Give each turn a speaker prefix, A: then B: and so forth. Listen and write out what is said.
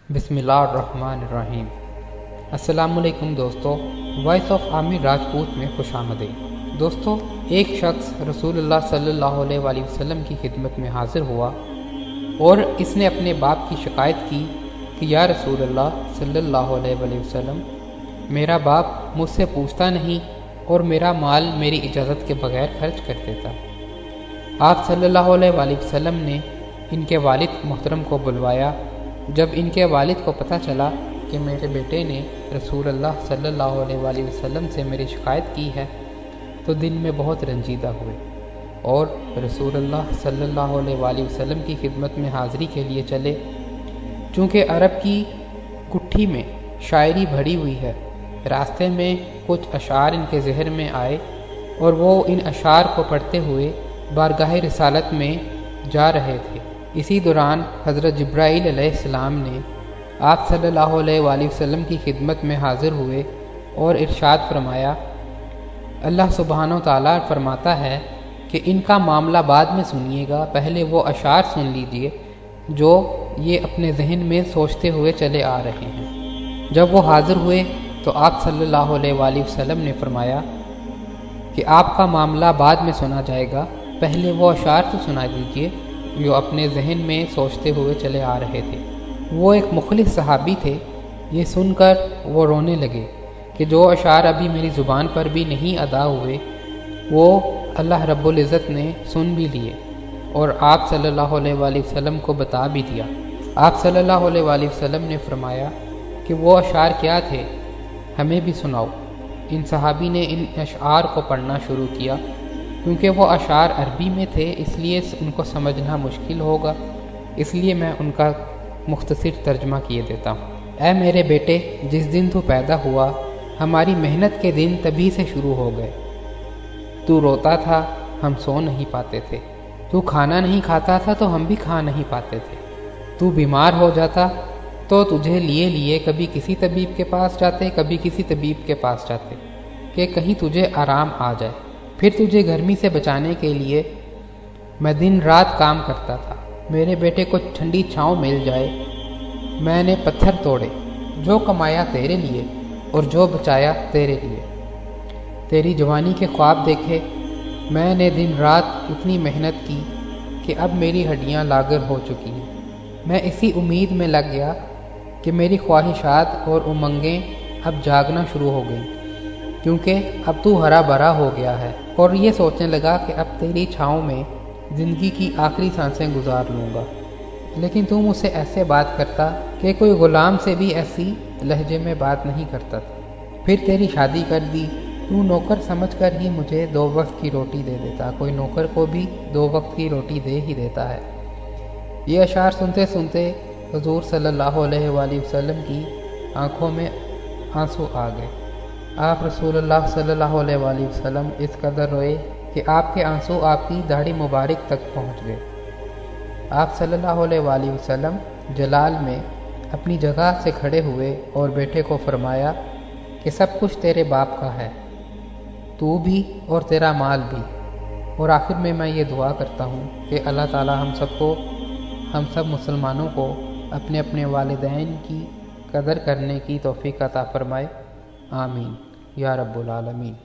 A: बिस्मिल्लाहिर्रहमानिर्रहीम। अस्सलाम वालेकुम दोस्तों, वॉइस ऑफ आमिर राजपूत में खुश आमदीद। दोस्तों, एक शख्स रसूलुल्लाह सल्लल्लाहु अलैहि वसल्लम की खिदमत में हाजिर हुआ और इसने अपने बाप की शिकायत की कि या रसूलुल्लाह सल्लल्लाहु अलैहि वसल्लम, मेरा बाप मुझसे पूछता नहीं और मेरा माल मेरी इजाज़त के बगैर खर्च कर देता। आप सल्लल्लाहु अलैहि वसल्लम ने इनके वालिद मोहतरम को बुलवाया। जब इनके वालिद को पता चला कि मेरे बेटे ने रसूलुल्लाह सल्लल्लाहु अलैहि वसल्लम से मेरी शिकायत की है, तो दिल में बहुत रंजीदा हुए और रसूलुल्लाह सल्लल्लाहु अलैहि वसल्लम की खिदमत में हाज़िरी के लिए चले। चूँकि अरब की कुट्ठी में शायरी भरी हुई है, रास्ते में कुछ अशार इनके ज़हन में आए और वो इन अशार को पढ़ते हुए बारगाह रिसालत में जा रहे थे। इसी दौरान हज़रत जिब्राईल अलैहिस्सलाम ने आप सल्लल्लाहु अलैहि वसल्लम की खिदमत में हाज़िर हुए और इरशाद फरमाया, अल्लाह सुब्हानहु तआला फरमाता है कि इनका मामला बाद में सुनिएगा, पहले वो अशार सुन लीजिए जो ये अपने जहन में सोचते हुए चले आ रहे हैं। जब वो हाज़िर हुए तो आप सल्लल्लाहु अलैहि वसल्लम ने फरमाया कि आपका मामला बाद में सुना जाएगा, पहले वो अशार तो सुना दीजिए जो अपने जहन में सोचते हुए चले आ रहे थे। वो एक मुखलिस सहाबी थे। ये सुनकर वो रोने लगे कि जो अशार अभी मेरी ज़ुबान पर भी नहीं अदा हुए वो अल्लाह रब्बुल इज़्ज़त ने सुन भी लिए और आप सल्लल्लाहु अलैहि वसल्लम को बता भी दिया। आप सल्लल्लाहु अलैहि वसल्लम ने फरमाया कि वो अशार क्या थे, हमें भी सुनाओ। इन सहाबी ने इन अशार को पढ़ना शुरू किया। क्योंकि वो अशार अरबी में थे इसलिए उनको समझना मुश्किल होगा, इसलिए मैं उनका मुख्तसर तर्जमा किए देता हूँ। ऐ मेरे बेटे, जिस दिन तू पैदा हुआ हमारी मेहनत के दिन तभी से शुरू हो गए। तू रोता था, हम सो नहीं पाते थे। तू खाना नहीं खाता था तो हम भी खा नहीं पाते थे। तू बीमार हो जाता तो तुझे लिए लिए कभी किसी तबीब के पास जाते, कभी किसी तबीब के पास जाते कि कहीं तुझे आराम आ जाए। फिर तुझे गर्मी से बचाने के लिए मैं दिन रात काम करता था। मेरे बेटे को ठंडी छाँव मिल जाए, मैंने पत्थर तोड़े। जो कमाया तेरे लिए और जो बचाया तेरे लिए। तेरी जवानी के ख्वाब देखे, मैंने दिन रात इतनी मेहनत की कि अब मेरी हड्डियां लागर हो चुकी हैं। मैं इसी उम्मीद में लग गया कि मेरी ख्वाहिशात और उमंगें अब जागना शुरू हो गई, क्योंकि अब तू हरा भरा हो गया है। और ये सोचने लगा कि अब तेरी छाँव में ज़िंदगी की आखिरी सांसें गुजार लूँगा। लेकिन तू मुझसे ऐसे बात करता कि कोई ग़ुलाम से भी ऐसी लहजे में बात नहीं करता था। फिर तेरी शादी कर दी। तू नौकर समझकर ही मुझे 2 वक्त की रोटी दे देता। कोई नौकर को भी 2 वक्त की रोटी दे ही देता है। ये अशार सुनते सुनते हुज़ूर सल्लल्लाहु अलैहि वसल्लम की आँखों में आंसू आ गए। आप रसूलुल्लाह सल्लल्लाहु अलैहि वसल्लम इस कदर रोए कि आपके आंसू आपकी दाढ़ी मुबारक तक पहुँच गए। आप सल्लल्लाहु अलैहि वसल्लम जलाल में अपनी जगह से खड़े हुए और बेटे को फरमाया कि सब कुछ तेरे बाप का है, तू भी और तेरा माल भी। और आखिर में मैं ये दुआ करता हूँ कि अल्लाह ताला हम सब मुसलमानों को अपने अपने वालिदैन की कदर करने की तौफीक अता फरमाए। आमीन या रब्बुल आलमीन।